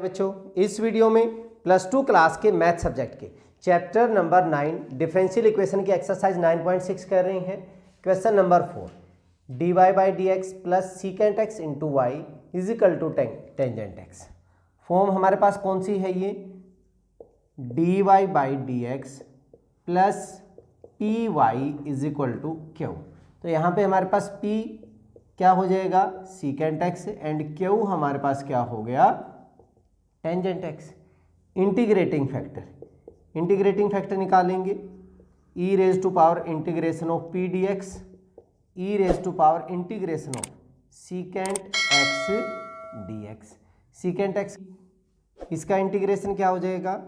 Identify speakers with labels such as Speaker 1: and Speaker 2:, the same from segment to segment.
Speaker 1: बच्चों, इस वीडियो में +2 क्लास के मैथ सब्जेक्ट के चैप्टर नंबर 9 डिफरेंशियल इक्वेशन की एक्सरसाइज 9.6 कर रहे हैं। Question number 4, dy by d x plus secant x into y is equal to tangent x. Form हमारे पास कौन सी है? ये dy by d x plus p y is equal to q. तो यहाँ पे हमारे पास p क्या हो जाएगा? सीकेंट एक्स, एंड क्यू हमारे पास क्या हो गया? Tangent x. इंटीग्रेटिंग फैक्टर निकालेंगे, e raise to power integration of p d x, e raise to power integration of secant x d x. Secant x इसका इंटीग्रेशन क्या हो जाएगा?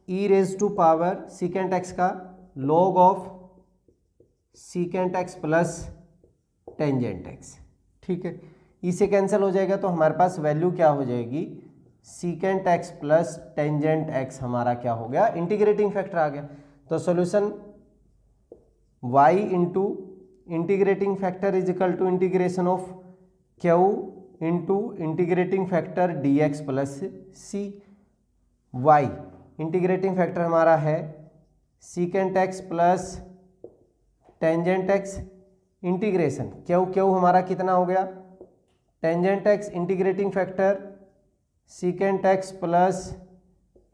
Speaker 1: E raise to power secant x का log of secant x plus tangent x. ठीक है, इसे cancel हो जाएगा तो हमारे पास वैल्यू क्या हो जाएगी? Secant x plus tangent x हमारा क्या हो गया? इंटीग्रेटिंग फैक्टर आ गया। तो solution y into integrating factor is equal to integration of Q into integrating factor D x plus C. y integrating factor हमारा है secant x plus tangent x, integration Q हमारा कितना हो गया? Tangent x, integrating factor secant x plus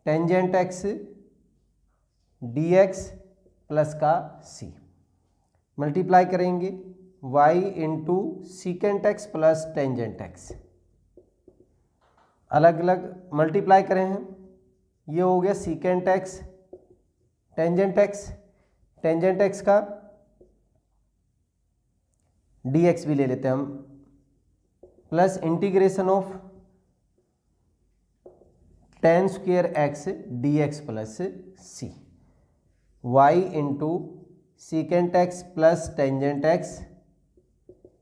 Speaker 1: tangent x d x plus का सी। Multiply करेंगे y into secant x plus tangent x, अलग अलग मल्टीप्लाई करें हैं। ये हो गया सीकेंट एक्स टेंजेंट एक्स का dx भी ले लेते हैं हम, plus integration of tan square x d x plus c. Y into secant x plus tangent x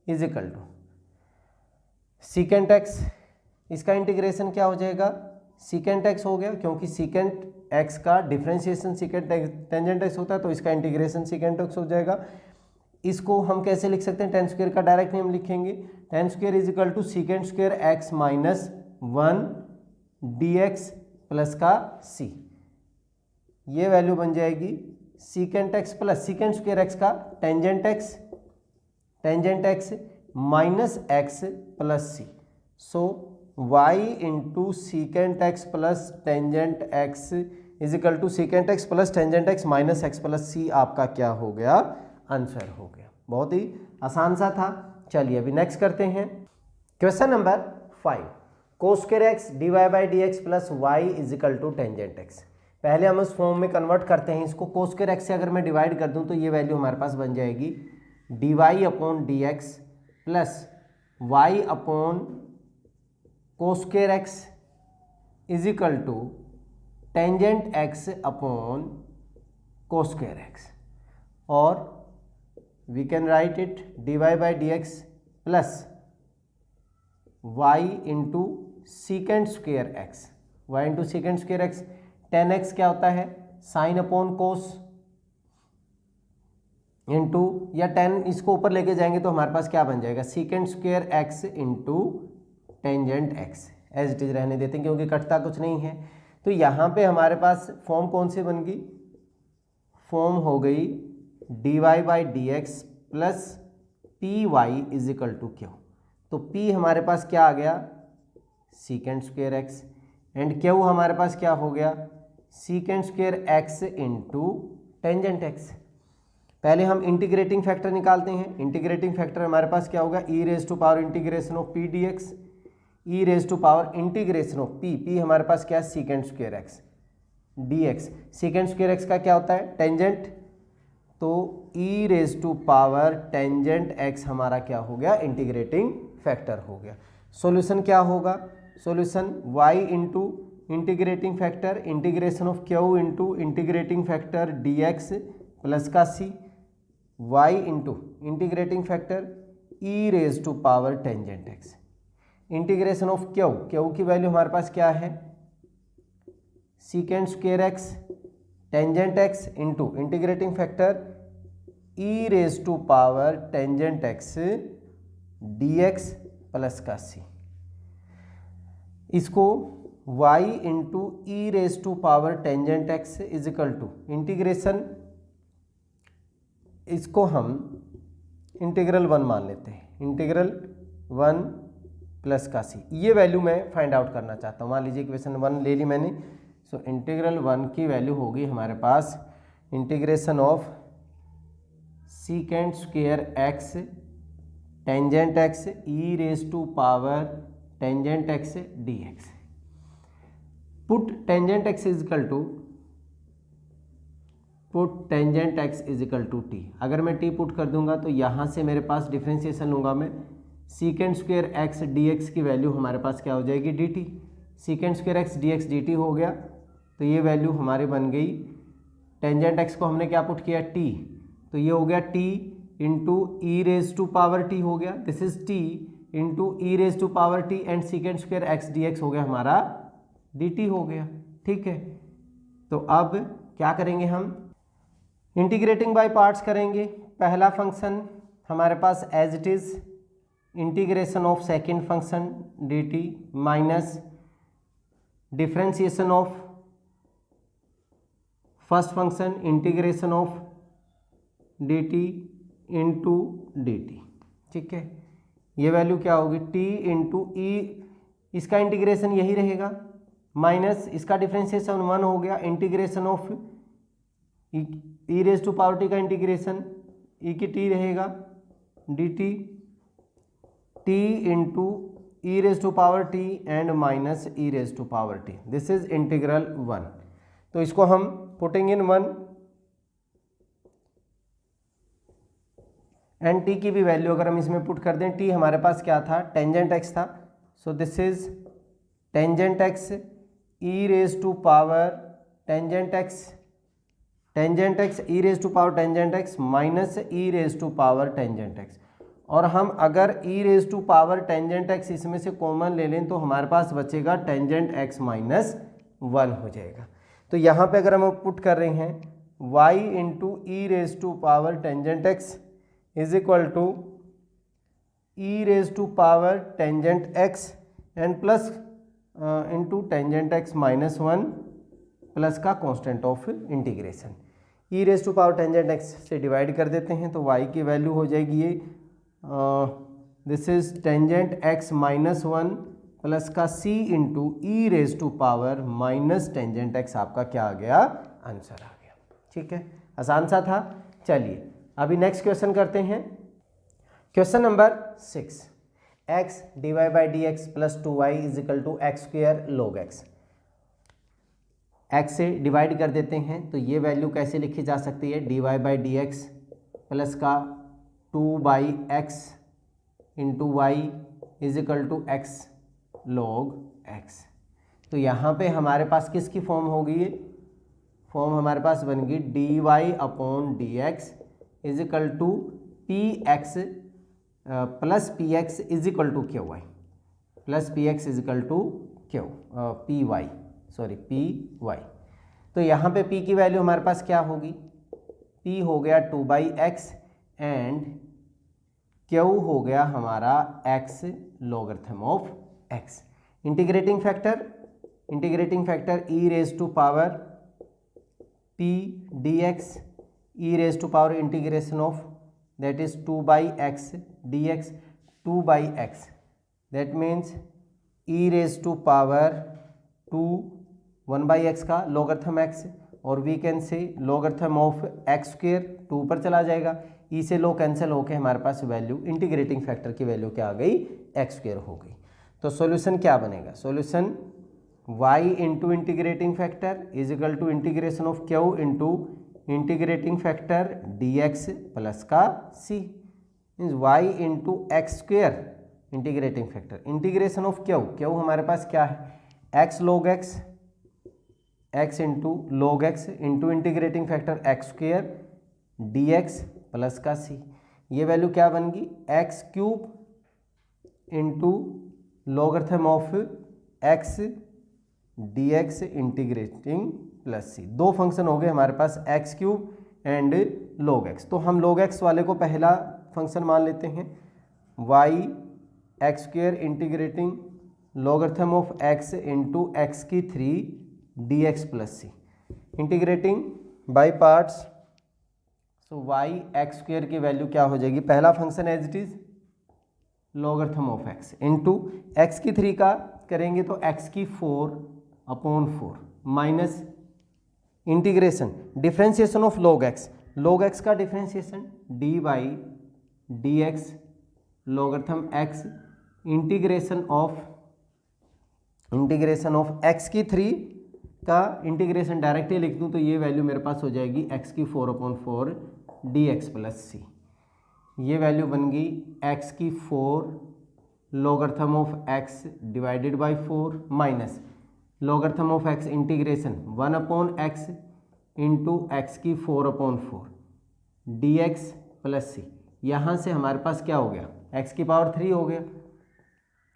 Speaker 1: is equal to secant x, इसका इंटीग्रेशन क्या हो जाएगा? सीकेंट एक्स हो गया, क्योंकि सीकेंट एक्स का डिफरेंशिएशन सीकेंट टेंजेंट एक्स होता है, तो इसका इंटीग्रेशन सीकेंट एक्स हो जाएगा। इसको हम कैसे लिख सकते हैं? टेन स्क्वेयर का डायरेक्ट नेम लिखेंगे, tan square is equal to secant square x minus 1 d x plus का सी। ये वैल्यू बन जाएगी secant x plus secant square x का tangent x minus x plus C. So y into secant x plus tangent x is equal to secant x plus tangent x minus x plus C आपका क्या हो गया? Answer हो गया। बहुत ही आसान सा था। चलिए अभी नेक्स्ट करते हैं। Question number 5, cos square x d y by d x plus y is equal to tangent x. पहले हम उस फॉर्म में कन्वर्ट करते हैं इसको। कोस स्क्वायर एक्स से अगर मैं डिवाइड कर दूं तो ये वैल्यू हमारे पास बन जाएगी d y upon d x plus y upon cos square x is equal to tangent x upon cos square x, और we can write it dy by dx plus y into secant square x, y into secant square x। tan x क्या होता है? Sine upon कोस into, या tan इसको ऊपर लेके जाएंगे तो हमारे पास क्या बन जाएगा? Secant square x into tangent x. As it is रहने देते हैं क्योंकि कटता कुछ नहीं है। तो यहाँ पे हमारे पास फॉर्म कौन सी बन गई? फॉर्म हो गई d y by d x plus p y is equal to q. तो p हमारे पास क्या आ गया? Secant square x, and q हमारे पास क्या हो गया? Secant square x into tangent x. पहले हम इंटीग्रेटिंग फैक्टर निकालते हैं। इंटीग्रेटिंग फैक्टर हमारे पास क्या होगा? E raise to power integration of p d x, e raise to power integration of p हमारे पास क्या है? Secant square x d x. Secant square x का क्या होता है? टेंजेंट, तो e raise to power tangent x हमारा क्या हो गया? इंटीग्रेटिंग फैक्टर हो गया। सॉल्यूशन क्या होगा? Solution y into integrating factor integration of Q into integrating factor D x plus का सी, y into integrating factor E raise to power tangent x, integration of Q की वैल्यू हमारे पास क्या है? Secant square x tangent x into integrating factor E raise to power tangent x d x plus का सी। इसको Y into e raise to power tangent x is equal to integration, इसको हम integral 1 मान लेते हैं, इंटीग्रल 1 प्लस का C. ये value मैं फाइंड आउट करना चाहता हूँ। मान लीजिए इक्वेशन 1 ले ली मैंने, सो इंटीग्रल 1 की वैल्यू होगी हमारे पास integration of secant square x tangent x e raise to power tangent x d x. Put tangent x is equal to t. अगर मैं टी पुट कर दूंगा तो यहाँ से मेरे पास डिफ्रेंशिएशन लूँगा मैं, सीकेंड स्क्वायर एक्स डी एक्स की वैल्यू हमारे पास क्या हो जाएगी, D T. सीकेंड square x d x D T हो गया, तो ये वैल्यू हमारी बन गई। टेंजेंट एक्स को हमने क्या पुट किया, टी, तो ये हो गया t into e raise to power t हो गया, this is t into e raise to power t and secant square x d x हो गया हमारा डी टी हो गया। ठीक है, तो अब क्या करेंगे हम, इंटीग्रेटिंग बाय पार्ट्स करेंगे। पहला फंक्शन हमारे पास as it is integration of second function d t minus differentiation of first function integration of d t into d t. ठीक है, ये वैल्यू क्या होगी, टी इंटू ई, इसका इंटीग्रेशन यही रहेगा, माइनस इसका डिफ्रेंशिएशन 1 हो गया, integration of e raise to power t का इंटीग्रेशन ई की टी रहेगा d t, t into e raise to power t and minus e raise to power t, this is integral 1। तो इसको हम putting in 1 and T की भी value अगर हम इसमें पुट कर दें, टी हमारे पास क्या था, टेंजेंट एक्स था, so this is tangent x e raise to power tangent x e raise to power tangent x minus e raise to power tangent x. और हम अगर e raise to power tangent x इसमें से common ले लें तो हमारे पास बचेगा टेंजेंट एक्स माइनस 1 हो जाएगा। तो यहाँ पे अगर हम पुट कर रहे हैं y into e raise to power tangent x is equal to e raise to power tangent x and plus into tangent x minus 1 plus का constant of integration, e raise to power tangent x से divide कर देते हैं तो y की value हो जाएगी ये, this is tangent x minus 1 plus का c into e raise to power minus tangent x, आपका क्या आ गया, आंसर आ गया। ठीक है, आसान सा था। चलिए अभी नेक्स्ट क्वेश्चन करते हैं, question number 6, x d y by d x plus 2y is equal to x square log x. X से डिवाइड कर देते हैं तो ये वैल्यू कैसे लिखी जा सकती है, d y by d x plus का 2/x into y is equal to x log x. तो यहाँ पे हमारे पास किसकी फॉर्म होगी, ये फॉर्म हमारे पास बन गई d y upon d x is equal to p x plus p x is equal to q y, plus p x is equal to q p y, sorry p y. तो यहाँ पे p की value हमारे पास क्या होगी, p हो गया 2/x एंड q हो गया हमारा x logarithm of x। Integrating factor e raise to power p dx, e raise to power integration of that is 2/x dx, 2/x that means e raise to power 1/x का logarithm x, और we can say logarithm of x square 2 पर चला जाएगा, e से लो cancel होके हमारे पास value integrating factor की value क्या आ गई, x स्क्वायर हो गई। तो सॉल्यूशन क्या बनेगा, solution y into integrating factor is equal to integration of q into integrating factor dx plus का c, means y into x square integrating factor, integration of q हमारे पास क्या है, x log x, x into log x into integrating factor x square dx plus का c। ये value क्या बन गई, x cube into logarithm of x dx integrating plus c। दो फंक्शन हो गए हमारे पास x cube and log x। तो हम log x वाले को पहला फंक्शन मान लेते हैं, y x square integrating logarithm of x into x की 3 dx plus c. Integrating by parts, so y x square की वैल्यू क्या हो जाएगी, पहला function as it is logarithm of x into x की 3 का करेंगे तो x की 4/4 minus integration differentiation of log x का differentiation dy dx logarithm x integration of x की 3 का इंटीग्रेशन डायरेक्टली लिख दूं तो ये वैल्यू मेरे पास हो जाएगी x की 4/4 dx प्लस सी। ये वैल्यू बन गई x की 4 logarithm of x divided by 4 minus logarithm of x integration 1/x into x की 4/4 dx प्लस सी। यहाँ से हमारे पास क्या हो गया, x की पावर 3 हो गया,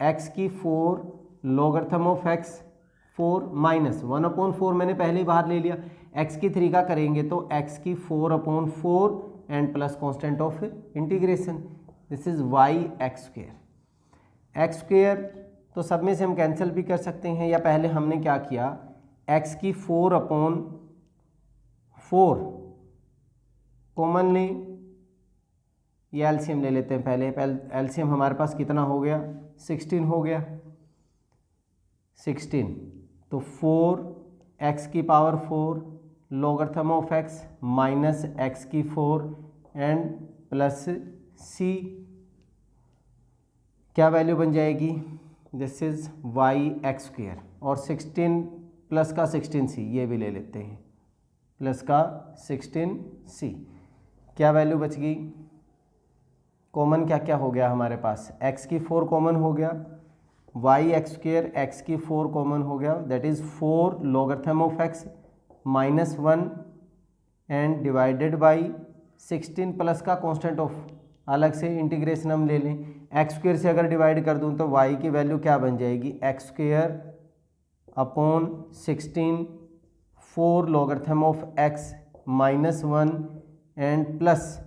Speaker 1: x की 4 लॉगरिथम ऑफ x 4 माइनस 1/4 मैंने पहले ही बाहर ले लिया, x की 3 का करेंगे तो x की 4/4 and plus constant of integration, this is y x square तो सब में से हम कैंसिल भी कर सकते हैं, या पहले हमने क्या किया, x की 4/4 कॉमन ले, ये एलसीएम ले लेते हैं पहले एलसीएम हमारे पास कितना हो गया, 16 हो गया, 16 तो 4x की power 4 logarithm of x minus x की 4 एंड प्लस c, क्या वैल्यू बन जाएगी, this is y x square और 16 प्लस का 16c ये भी ले लेते हैं, प्लस का 16c, क्या वैल्यू बच गई, कॉमन क्या क्या हो गया हमारे पास, x की 4 कॉमन हो गया, y एक्स स्क्वेयर x की 4 कॉमन हो गया, that is 4 logarithm of x minus 1 and divided by 16 plus का कांस्टेंट ऑफ, अलग से इंटीग्रेशन हम ले लें, एक्स स्क्वेयर से अगर डिवाइड कर दूं तो y की वैल्यू क्या बन जाएगी, x square upon 16 4 logarithm of x minus 1 and plus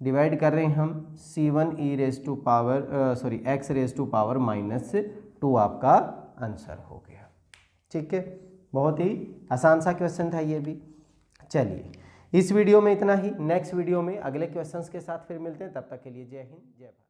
Speaker 1: divide कर रहे हैं हम c1 e raise to power x raise to power minus 2 आपका आंसर हो गया। ठीक है, बहुत ही आसान सा क्वेश्चन था ये भी। चलिए इस वीडियो में इतना ही, नेक्स्ट वीडियो में अगले क्वेश्चंस के साथ फिर मिलते हैं, तब तक के लिए जय हिंद जय भारत।